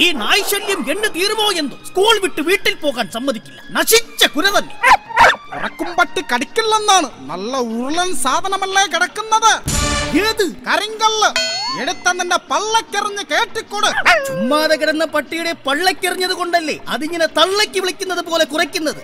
ഈ നായ്ശല്യം എന്ന് തീരുമോ എന്തോ. സ്കൂൾ വിട്ട് വീട്ടിൽ പോകാൻ സമ്മതിക്കില്ല. നശിച്ച കുര തന്നെ. ഉറക്കുംപട്ടി കടിക്കില്ലെന്നാണ്. നല്ല ഉരുളൻ സാധനമല്ലേ കിടക്കുന്നത്. ഏത്? കരിങ്കല്ല്. എടുത്ത നിന്റെ പള്ളക്കെറിഞ്ഞ് കേട്ടിക്കൊടു. ചുമ്മാതെ കിടന്ന പട്ടിയുടെ പള്ളക്കെറിഞ്ഞത് കൊണ്ടല്ലേ അതിങ്ങനെ തള്ളക്കി വിളിക്കുന്നത് പോലെ കുറയ്ക്കുന്നത്.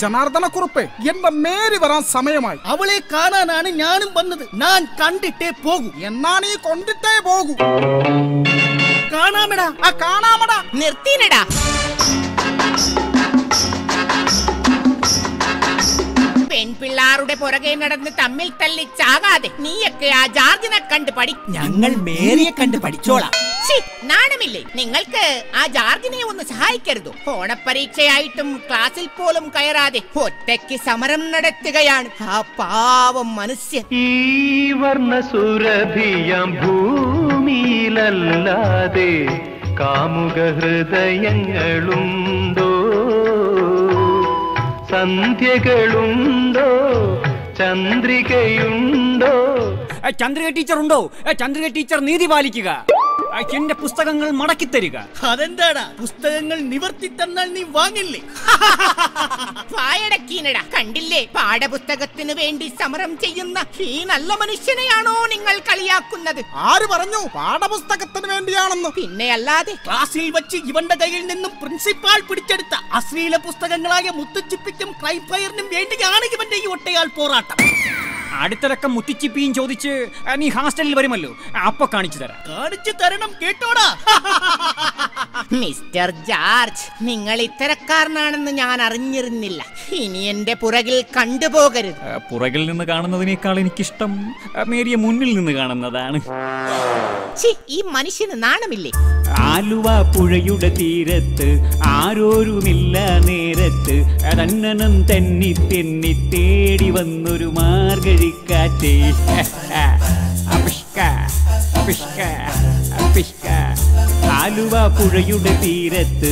ജനാർദ്ദന കുറുപ്പേ, എന്റെ മേരി വരാൻ സമയമായി. അവളെ കാണാനാണ് ഞാനും വന്നത്. ഞാൻ കണ്ടിട്ടേ പോകൂ. എന്നാ നീ കൊണ്ടിട്ടേ പോകൂ. കാണാമെടാ. കാണാമടാ. നിർത്തിനടാ. പെൺപിള്ളാരുടെ പുറകെ നടന്ന് തമ്മിൽ തല്ലി ചാകാതെ നീയൊക്കെ ആ ജാർജിനെ കണ്ട് പഠി. ഞങ്ങൾ മേരിയെ കണ്ട് പഠിച്ചോളാം. നാണമില്ലേ നിങ്ങൾക്ക്? ആ ജാർജിനെ ഒന്ന് സഹായിക്കരുതോ? ഓണപ്പരീക്ഷയായിട്ടും ക്ലാസ്സിൽ പോലും കയറാതെ ഒറ്റയ്ക്ക് സമരം നടത്തുകയാണ് ആ പാവം മനുഷ്യൻ. ഈ വർണ്ണസുരഭിയാം ഭൂമിയിലല്ലാതെ കാമുക ഹൃദയങ്ങളുണ്ടോ? സന്ധ്യകളുണ്ടോ? ചന്ദ്രികയുണ്ടോ? ചന്ദ്രിക ടീച്ചർ ഉണ്ടോ? ചന്ദ്രിക ടീച്ചർ നീതി പാലിക്കുക. എന്റെ പുസ്തകങ്ങൾ മടക്കി തരിക. അതെന്താടാ? പുസ്തകങ്ങൾ നിവർത്തി തന്നാൽ നീ വാങ്ങില്ലേ? വായടക്കീനടാ. കണ്ടില്ലേ, പാഠപുസ്തകത്തിന് വേണ്ടി സമരം ചെയ്യുന്ന ഈ നല്ല മനുഷ്യനെയാണോ നിങ്ങൾ കളിയാക്കുന്നത്? ആര് പറഞ്ഞു പാഠപുസ്തകത്തിന് വേണ്ടിയാണെന്ന്? പിന്നെ അല്ലാതെ. ക്ലാസ്സിൽ വെച്ച് ഇവന്റെ കയ്യിൽ നിന്നും പ്രിൻസിപ്പാൾ പിടിച്ചെടുത്ത അശ്ലീല പുസ്തകങ്ങളായ മുത്തുച്ചിപ്പിക്കും ക്രൈം ഫയറിനും വേണ്ടിയാണ് ഇവന്റെ ഈ ഒട്ടയാൾ പോരാട്ടം. അടുത്തിറക്കം മുത്തിച്ചിപ്പിയും ചോദിച്ച് നീ ഹാസ്റ്റലിൽ വരുമല്ലോ, അപ്പൊ കാണിച്ചു തരാം. കാണിച്ചു തരണം കേട്ടോടാ. മിസ്റ്റർ ജോർജ്, നിങ്ങൾ ഇത്തരക്കാരനാണെന്ന് ഞാൻ അറിഞ്ഞിരുന്നില്ല. ഇനി എന്റെ പുറകിൽ കണ്ടുപോകരുത്. പുറകിൽ നിന്ന് കാണുന്നതിനേക്കാൾ എനിക്കിഷ്ടം മേരിയെ മുന്നിൽ നിന്ന് കാണുന്നതാണ്. ഈ മനുഷ്യന് നാണമില്ലേ? ആലുവ പുഴയുടെ തീരത്ത് ആരോരുമില്ല നേരത്ത് തന്നനം തെന്നി തെന്നി തേടി വന്നൊരു മാർഗഴിക്കാറ്റേ. ആലുവ പുഴയുടെ തീരത്ത്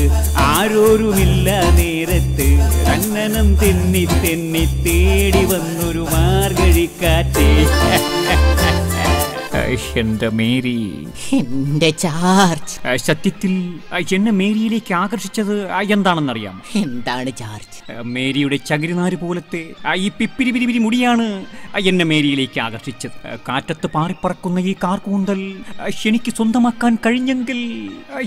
ആരോരുമില്ല നേരത്ത് തന്നനം തെന്നി തെന്നി തേടി വന്നൊരു മാർഗഴിക്കാറ്റേ. എന്റെ മേരി, എന്റെ ജോർജ്. സത്യത്തിൽ എന്നെ മേരിയിലേക്ക് ആകർഷിച്ചത് എന്താണെന്നറിയാം? എന്താണ് ജോർജ്? മേരിയുടെ ചകിരിനാര് പോലത്തെ ഈ പിപ്പിരി പിരിപിരി മുടിയാണ് എന്നെ മേരിയിലേക്ക് ആകർഷിച്ചത്. കാറ്റത്ത് പാറിപ്പറക്കുന്ന ഈ കാർകൂന്തൽ എനിക്ക് സ്വന്തമാക്കാൻ കഴിഞ്ഞെങ്കിൽ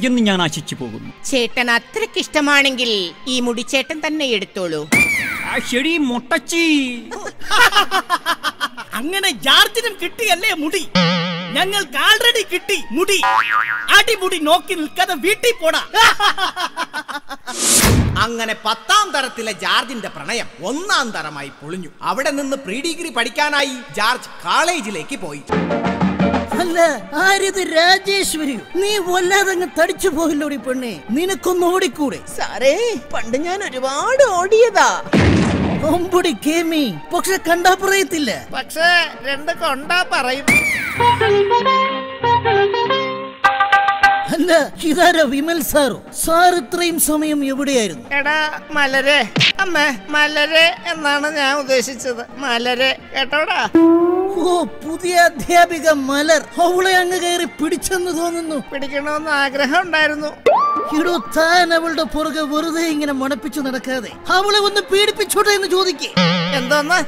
എന്ന് ഞാൻ ആശിച്ചു പോകുന്നു. ചേട്ടൻ അത്രയ്ക്ക് ഇഷ്ടമാണെങ്കിൽ ഈ മുടി ചേട്ടൻ തന്നെ എടുത്തോളൂ. ശരി മൊട്ടച്ചി. അങ്ങനെ ജോർജിനും കിട്ടിയല്ലേ മുടി? ഞങ്ങൾക്ക് ആൾറെഡി കിട്ടി മുടി. അടിമുടി നോക്കി നിൽക്കാതെ വീട്ടിൽ പോടാ. അങ്ങനെ 10ാം തരത്തിലെ ജോർജിന്റെ പ്രണയം 1ാം തരമായി പൊളിഞ്ഞു. അവിടെ നിന്ന് പ്രീ ഡിഗ്രി പഠിക്കാനായി ജോർജ് കോളേജിലേക്ക് പോയി. അല്ല, ആരിത് രാജേശ്വരി? നീ വല്ലാതങ്ങ് തടിച്ചു പോയില്ലോടി പെണ്ണെ. നിനക്കൊന്ന് ഓടിക്കൂടെ? സാറേ, പണ്ട് ഞാൻ ഒരുപാട് ഓടിയതാ. പക്ഷെ കണ്ടാ പറയത്തില്ല. പക്ഷേ 2 കൊണ്ടാ പറയും. അല്ല, ഇതാരോ വിമൽ സാറോ? സാർ ഇത്രയും സമയം എവിടെയായിരുന്നു? എടാ മലരെ, അമ്മേ മലരെ എന്നാണ് ഞാൻ ഉദ്ദേശിച്ചത്. മലരെ കേട്ടോടാ. ഓ, പുതിയ അധ്യാപിക മലർ. അവളെ അങ്ങ് കയറി പിടിച്ചെന്ന് തോന്നുന്നു. പിടിക്കണമെന്ന് ആഗ്രഹം ഉണ്ടായിരുന്നു. ഇടോ, താൻ അവളുടെ പുറകെ വെറുതെ ഇങ്ങനെ മണപ്പിച്ചു നടക്കാതെ അവളെ ഒന്ന് പീഡിപ്പിച്ചോട്ടെ എന്ന് ചോദിക്കേ. എന്തോന്ന്?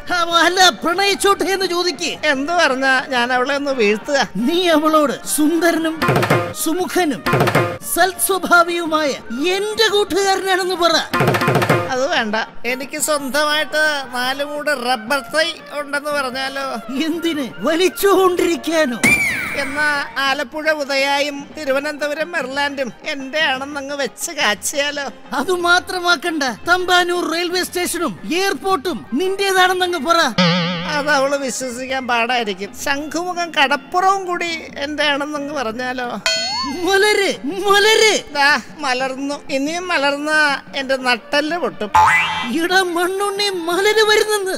അല്ല, പ്രണയിച്ചോട്ടെ എന്ന് ചോദിക്കേ. എന്ത് പറഞ്ഞ ഞാൻ അവളെ ഒന്ന് വീഴ്ത്തുക? നീ അവളോട് സുന്ദരനും സുമുഖനും സൽസ്വഭാവിയുമായ എന്റെ കൂട്ടുകാരനാണെന്ന് പറ. അത് വേണ്ട, എനിക്ക് സ്വന്തമായിട്ട് 4 മൂട് റബ്ബർ തൈ ഉണ്ടെന്ന് പറഞ്ഞാലോ? എന്തിന്? വലിച്ചുകൊണ്ടിരിക്കാനോ? എന്നാ ആലപ്പുഴ ഉദയായും തിരുവനന്തപുരം മെർലാൻഡും എന്റെ ആണെന്നങ്ങ് വെച്ച് കാച്ചിയാലോ? അത് മാത്രമാക്കണ്ട, തമ്പാനൂർ റെയിൽവേ സ്റ്റേഷനും എയർപോർട്ടും നിന്റേതാണെന്നങ്ങ് പറ. അത് അവള് വിശ്വസിക്കാൻ പാടായിരിക്കും. ശംഖുമുഖം കടപ്പുറവും കൂടി എന്റെ ആണെന്നങ്ങ് പറഞ്ഞാലോ? മലര് മലര് മലർന്നു. ഇനിയും മലർന്ന എന്റെ നട്ടല് പൊട്ടും. ഇടാ മണ്ണുണ്ണി, മലര് വരുന്നെന്ന്.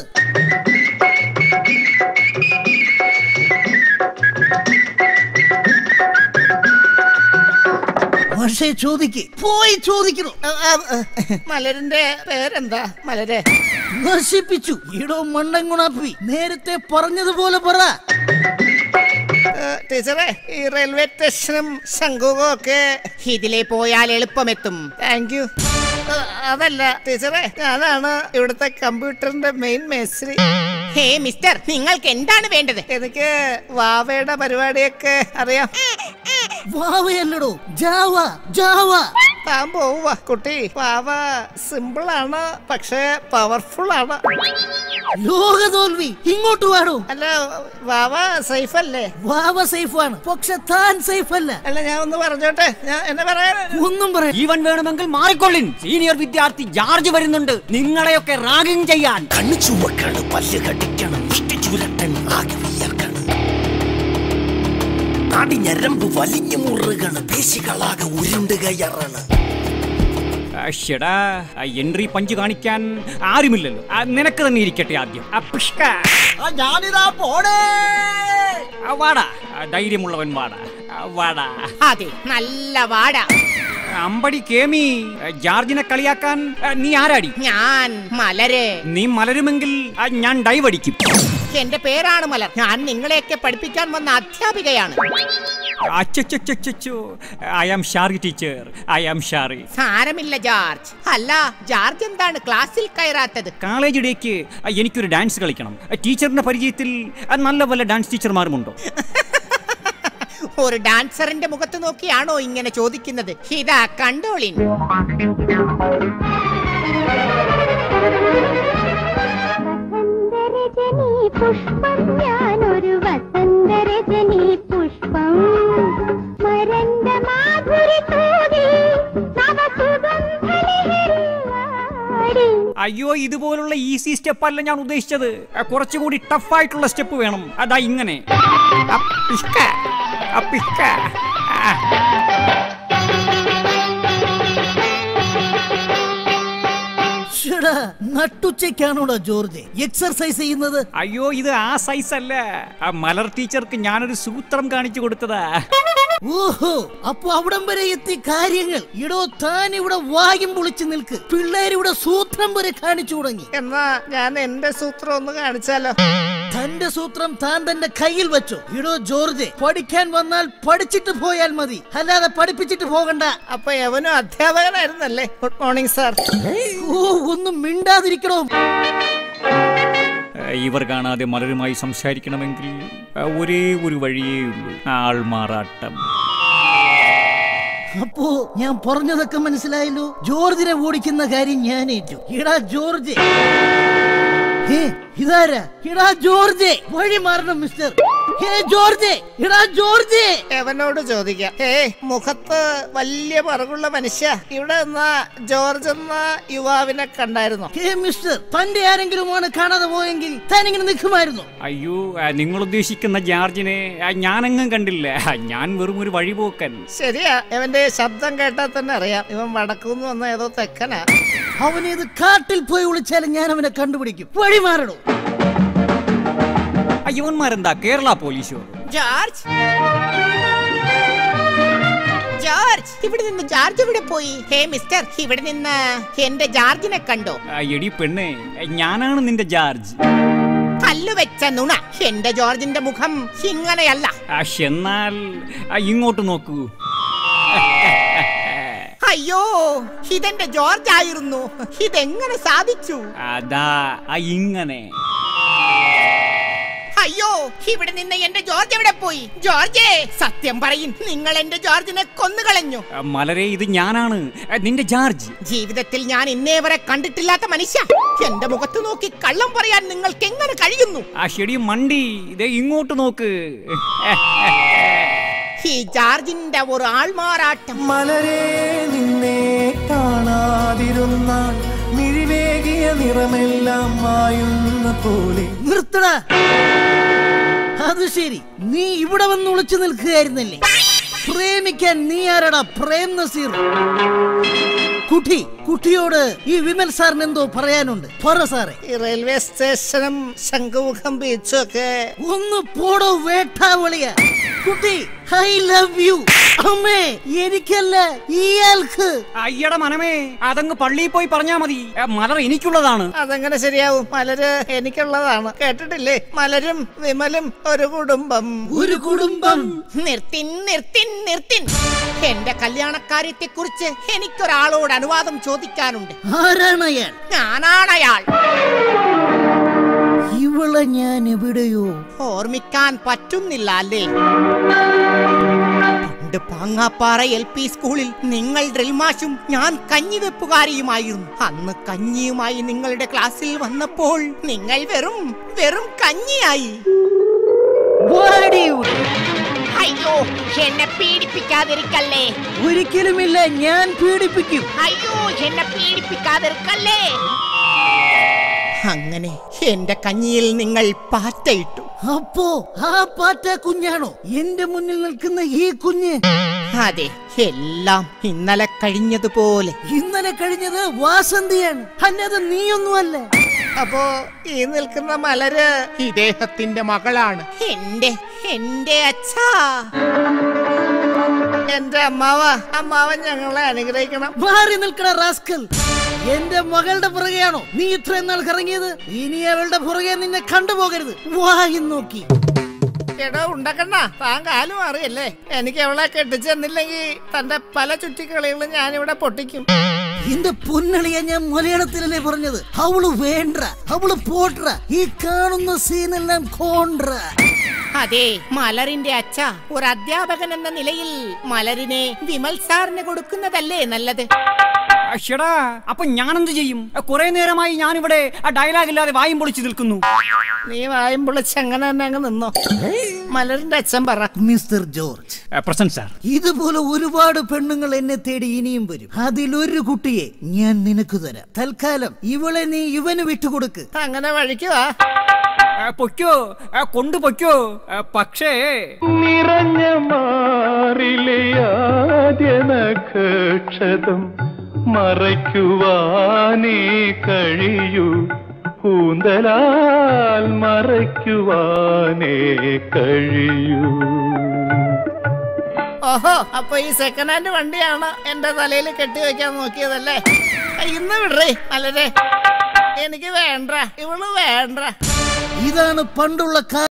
പക്ഷേ പോയി ചോദിക്കണം. മലരിന്റെ പേരെന്താ? മലരെ നശിപ്പിച്ചു. ഇടോ മണ്ണൻകുണാപ്പി, നേരത്തെ പറഞ്ഞതുപോലെ പറ. ടീച്ചറെ ഈ റെയിൽവേ സ്റ്റേഷനും ശംഖുവും ഒക്കെ ഇതിലേ പോയാൽ എളുപ്പമെത്തും. Thank you. അതല്ല ടീച്ചറെ, ഞാനാണ് ഇവിടുത്തെ കമ്പ്യൂട്ടറിന്റെ മെയിൻ മേസ്ത്രി. ഹേ മിസ്റ്റർ, നിങ്ങൾക്ക് എന്താണ് വേണ്ടത്? എനിക്ക് വാവയുടെ പരിപാടിയൊക്കെ അറിയാം. വാവയല്ലടോ, ജാവ ജാവ. താൻ പോവുക കുട്ടി. വാവ സിമ്പിൾ ആണ്, പക്ഷേ പവർഫുൾ ആണ്. ലോക തോൽവി ഇങ്ങോട്ട് വാടോ. അല്ല, വാവ സേഫ് അല്ലേ? വാവ സേഫ് ആണ്, പക്ഷെ താൻ സേഫ് അല്ല. അല്ല, ഞാൻ ഒന്ന് പറഞ്ഞോട്ടെ. ഞാൻ എന്നെ പറയാൻ ഒന്നും പറയാ. ജീവൻ വേണമെങ്കിൽ മാറിക്കൊള്ളിൻ. സീനിയർ വിദ്യാർത്ഥി ജോർജ് വരുന്നുണ്ട് നിങ്ങളെയൊക്കെ റാഗിംഗ് ചെയ്യാൻ. കണ്ണു ചുവക്കാണ്, പല്ല് കടിക്കണം, മുഷ്ടി ചുരട്ടൻ, ആകെ വിയർക്കണം, നാടി ഞരമ്പ് വലിഞ്ഞു മുറുകണ്, പേശികളാകെ ഉരുണ്ടുകയറാണ്. എൻട്രി പഞ്ച് കാണിക്കാൻ ആരുമില്ലല്ലോ. നിനക്ക് തന്നെ ഇരിക്കട്ടെ ആദ്യം. ഞാനിതാ പോടേ. വാടാ, ധൈര്യമുള്ളവൻ വാടാ, വാടാ. അതെ, നല്ല വാട. അമ്പടി കേമി, ജോർജിനെ കളിയാക്കാൻ നീ ആരാടി? ഞാൻ മലര്. നീ മലരുമെങ്കിൽ ഞാൻ ഡൈവ് അടിക്കും. എന്റെ പേരാണ് മലർ. ഞാൻ നിങ്ങളെയൊക്കെ പഠിപ്പിക്കാൻ വന്ന അധ്യാപികയാണ്. I am sorry teacher, I am sorry. സാരമില്ല ജോർജ്. അല്ല, ജോർജ് എന്താണ് ക്ലാസ്സിൽ കയറാത്തത്? കോളേജ് ഡേക്ക് എനിക്കൊരു ഡാൻസ് കളിക്കണം. ടീച്ചറിന്റെ പരിചയത്തിൽ നല്ല വല്ല ഡാൻസ് ടീച്ചർമാരുമുണ്ടോ? ഒരു ഡാൻസറിന്റെ മുഖത്ത് നോക്കിയാണോ ഇങ്ങനെ ചോദിക്കുന്നത്? ഇതാ കണ്ടോളിൻ. പുഷ്പം, ഞാനൊരു വസന്തരജനി പുഷ്പം, മരണ്ട മാധുരി തൂകി നവസുഗന്ധലഹരിയാടി. അയ്യോ, ഇതുപോലുള്ള ഈസി സ്റ്റെപ്പ് അല്ല ഞാൻ ഉദ്ദേശിച്ചത്. കുറച്ചുകൂടി ടഫായിട്ടുള്ള സ്റ്റെപ്പ് വേണം. അതാ ഇങ്ങനെ. നട്ടുച്ചയ്ക്കാണോടാ ജോർജ് എക്സർസൈസ് ചെയ്യുന്നത്? അയ്യോ, ഇത് ആ സൈസ് അല്ല. മലർ ടീച്ചർക്ക് ഞാനൊരു സൂത്രം കാണിച്ചു കൊടുത്തതാ. ഓഹോ, അപ്പൊ അവിടം വരെ എത്തി കാര്യങ്ങൾ. ഇടോ, താൻ ഇവിടെ വായും പൊളിച്ചു നിൽക്ക്. പിള്ളേരിവിടെ സൂത്രം വരെ കാണിച്ചു തുടങ്ങി. എന്നാ ഞാൻ എന്റെ സൂത്രം ഒന്ന് കാണിച്ചാലോ? തന്റെ സൂത്രം താൻ തന്റെ കയ്യിൽ വെച്ചോ. ഇടോ ജോർജ്, പഠിക്കാൻ വന്നാൽ പഠിച്ചിട്ട് പോയാൽ മതി, അല്ലാതെ പഠിപ്പിച്ചിട്ട് പോകണ്ട. അപ്പൊ എവനും അധ്യാപകനായിരുന്നല്ലേ? Good morning sir. ഓ, ഒന്നും മിണ്ടാതിരിക്കണോ. ഇവർ കാണാതെ മലരുമായി സംസാരിക്കണമെങ്കിൽ ഒരേ ഒരു വഴിയേ ഉള്ളൂ, ആൾമാറാട്ടം. അപ്പോ ഞാൻ പറഞ്ഞതൊക്കെ മനസ്സിലായല്ലോ. ജോർജിനെ ഓടിക്കുന്ന കാര്യം ഞാൻ ഏറ്റു. ഇടാ ജോർജ്. ഇതാരാ? ഇടാ ജോർജ്, വഴി മാറണം മിസ്റ്റർ. ഹേ ജോർജ്, ഇടാ ജോർജ്. എവനോട് ചോദിക്കാം. മുഖത്ത് വലിയ പറകുള്ള മനുഷ്യ, ഇവിടെ നിന്നാ ജോർജ് എന്ന യുവാവിനെ കണ്ടായിരുന്നോ? ഹേ മിസ്റ്റർ, തന്റെ ആരെങ്കിലുമാണ് കാണാതെ പോയെങ്കിൽ താൻ ഇങ്ങനെ നിൽക്കുമായിരുന്നു. അയ്യോ, നിങ്ങൾ ഉദ്ദേശിക്കുന്ന ജോർജിനെ ഞാനെങ്ങും കണ്ടില്ല. ഞാൻ വെറും ഒരു വഴിപോക്കൻ. ശരിയാ, ഇവന്റെ ശബ്ദം കേട്ടാൽ തന്നെ അറിയാം ഇവൻ വടക്കുന്ന് വന്ന ഏതോ തെക്കനാ. അവനേത് കാട്ടിൽ പോയി വിളിച്ചാലും ഞാൻ അവനെ കണ്ടുപിടിക്കും. വഴി മാറണോ. ഇവന്മാരെന്താ കേരള പോലീസോ? ജോർജ്, ജോർജ്, ഇവിടെ നിന്ന് ജോർജ് എവിടെ പോയി? ഹേ മിസ്റ്റർ, ഇവിടെ നിന്ന് എന്റെ ജോർജിനെ കണ്ടോ? എടി പെണ്ണേ, ഞാനാണ് നിന്റെ ജോർജ്. കല്ല് വെച്ച നുണ. എന്റെ ജോർജിന്റെ മുഖം ഇങ്ങനെയല്ല. എന്നാൽ ഇങ്ങോട്ട് നോക്കൂ. അയ്യോ, ഇതെന്റെ ജോർജ് ആയിരുന്നു. ഇതെങ്ങനെ സാധിച്ചു? അതാ ഇങ്ങനെ. അയ്യോ, ഇവിടെ നിന്ന് എന്റെ ജോർജ് എവിടെ പോയി? ജോർജേ, സത്യം പറയും, നിങ്ങൾ എന്റെ ജോർജിനെ കൊന്നുകളഞ്ഞു. മലരെ, ഇത് ഞാനാണ് നിന്റെ ജോർജ്. ജീവിതത്തിൽ ഞാൻ ഇന്നേ വരെ കണ്ടിട്ടില്ലാത്ത മനുഷ്യ. എന്റെ മുഖത്ത് നോക്കി കള്ളം പറയാൻ നിങ്ങൾക്ക് എങ്ങനെ കഴിയുന്നു? ശരി മണ്ടി, ഇതേ ഇങ്ങോട്ട് നോക്ക്. ഈ ജോർജിന്റെ ഒരു ആൾമാറാട്ടം. മലരെ, നിന്നെ കാണാതിരുന്നാൽ മിഴിവേകിയ നിറമെല്ലാം മായുന്ന പോലെ. നിർത്തടാ. അത് ശരി, നീ ഇവിടെ വന്ന് ഒളിച്ചു നിൽക്കുകയായിരുന്നല്ലേ? പ്രേമിക്കാൻ നീ ആരടാ? പ്രേം നസീർ. കുട്ടിയോട് ഈ വിമൽ സാറിന് എന്തോ പറയാനുണ്ട്. പറ സാറേ. ഈ റെയിൽവേ സ്റ്റേഷനും ശംഖുമുഖം ബീച്ചും ഒക്കെ ഒന്ന് പോടോ വേട്ടാവളിയ. കുട്ടി, ഐ ലവ് യു. അമ്മേ എനിക്കല്ല ഇയാൾക്ക്. അയ്യട മനമേ, അതങ്ങ് പള്ളിയിൽ പോയി പറഞ്ഞാ മതി. മലർ എനിക്കുള്ളതാണ്. അതെങ്ങനെ ശരിയാവും? മലര് എനിക്കുള്ളതാണ്. കേട്ടിട്ടില്ലേ? മലരും വിമലും ഒരു കുടുംബം. ഒരു കുടുംബം. നിർത്തിൻ നിർത്തിൻ നിർത്തിൻ. എന്റെ കല്യാണക്കാര്യത്തെ കുറിച്ച് എനിക്കൊരാളോട് അനുവാദം ചോദിക്കാനുണ്ട്. ആരാണ് അയാൾ? ഞാനാണ് അയാൾ. ഇവളെ ഞാൻ എവിടെയോ ഓർമ്മിക്കാൻ പറ്റുന്നില്ല അല്ലേ? പണ്ട് പാങ്ങാപ്പാറ LP സ്കൂളിൽ നിങ്ങൾ ഡ്രിൽ മാഷും ഞാൻ കഞ്ഞിവെപ്പുകാരിയുമായിരുന്നു. അന്ന് കഞ്ഞിയുമായി നിങ്ങളുടെ ക്ലാസ്സിൽ വന്നപ്പോൾ നിങ്ങൾ വെറും കഞ്ഞിയായി. അയ്യോ, എന്നെ പീഡിപ്പിക്കാതിരിക്കല്ലേ. ഒരിക്കലുമില്ല, ഞാൻ പീഡിപ്പിക്കും. അയ്യോ, എന്നെ പീഡിപ്പിക്കാതിരിക്കല്ലേ. അങ്ങനെ എന്റെ കഞ്ഞിയിൽ നിങ്ങൾ പാറ്റയിട്ടു. അപ്പോ ആ പാറ്റ കുഞ്ഞാണോ എന്റെ മുന്നിൽ നിൽക്കുന്ന ഈ കുഞ്ഞ്? അതെ, എല്ലാം ഇന്നലെ കഴിഞ്ഞതുപോലെ. ഇന്നലെ കഴിഞ്ഞത് വാസന്തിയാണ്, അല്ലാതെ നീയൊന്നുമല്ല. അപ്പോ ഈ നിൽക്കുന്ന മലര് ഇദ്ദേഹത്തിന്റെ മകളാണ്. എന്റെ അച്ഛാ, എന്റെ അമ്മാവൻ ഞങ്ങളെ അനുഗ്രഹിക്കണം. മാറി നിൽക്കണ റാസ്കൽ. എന്റെ മകളുടെ പുറകെയാണോ നീ ഇത്രയും നാൾ കറങ്ങിയത്? ഇനി അവളുടെ പുറകെ നിന്നെ കണ്ടുപോകരുത്. വായി നോക്കി എടോ ഉണ്ടാക്കണ്ട, താൻ കാലും അറിയല്ലേ. എനിക്ക് അവളെ കെട്ടിച്ചെന്നില്ലെങ്കിൽ തന്റെ പല ചുറ്റിക്കളികളും ഞാനിവിടെ പൊട്ടിക്കും. എന്റെ പൊന്നളിയ, ഞാൻ മലയാളത്തിലല്ലേ പറഞ്ഞത്? അവള് വേണ്ട, അവള് പോട്ര. ഈ കാണുന്ന സീനെല്ലാം കോണ്ട്ര. അതെ, മലറിന്റെ അച്ഛ, ഒരു അധ്യാപകൻ എന്ന നിലയിൽ മലരിനെ വിമൽ സാറിന് കൊടുക്കുന്നതല്ലേ നല്ലത്? ഷടാ, അപ്പൊ ഞാനെന്ത് ചെയ്യും? കുറെ നേരമായി ഞാനിവിടെ ആ ഡയലോഗ് ഇല്ലാതെ വായും പൊളിച്ചു നിൽക്കുന്നു. നീ വായും പൊളിച്ച് അങ്ങനെ തന്നെ അങ്ങ് നിന്നോ. മലറിന്റെ അച്ഛൻ പറ. Mister George. Present sir. ഇതുപോലെ ഒരുപാട് പെണ്ണുങ്ങൾ എന്നെ തേടി ഇനിയും വരും. അതിലൊരു കുട്ടിയെ ഞാൻ നിനക്ക് തരാം. തൽക്കാലം ഇവളെ നീ ഇവന് വിട്ടുകൊടുക്ക്. അങ്ങനെ വഴിക്കുവാ. പൊയ്ക്കോ, കൊണ്ടുപൊയ്ക്കോ. പക്ഷേ നിറഞ്ഞ മാറിലെ ആദ്യ നക്ഷതം മറയ്ക്കുവാനേ കഴിയൂ, കൂന്തലാൽ മറയ്ക്കുവാനേ കഴിയൂ. ഓഹോ, അപ്പൊ ഈ സെക്കൻഡ് ഹാൻഡ് വണ്ടിയാണ് എന്റെ തലയിൽ കെട്ടിവെക്കാൻ നോക്കിയതല്ലേ? ഇന്ന് വിടറേ മലരെ. എനിക്ക് വേണ്ട, ഇവള് വേണ്ട. ഇതാണ് പണ്ടുള്ള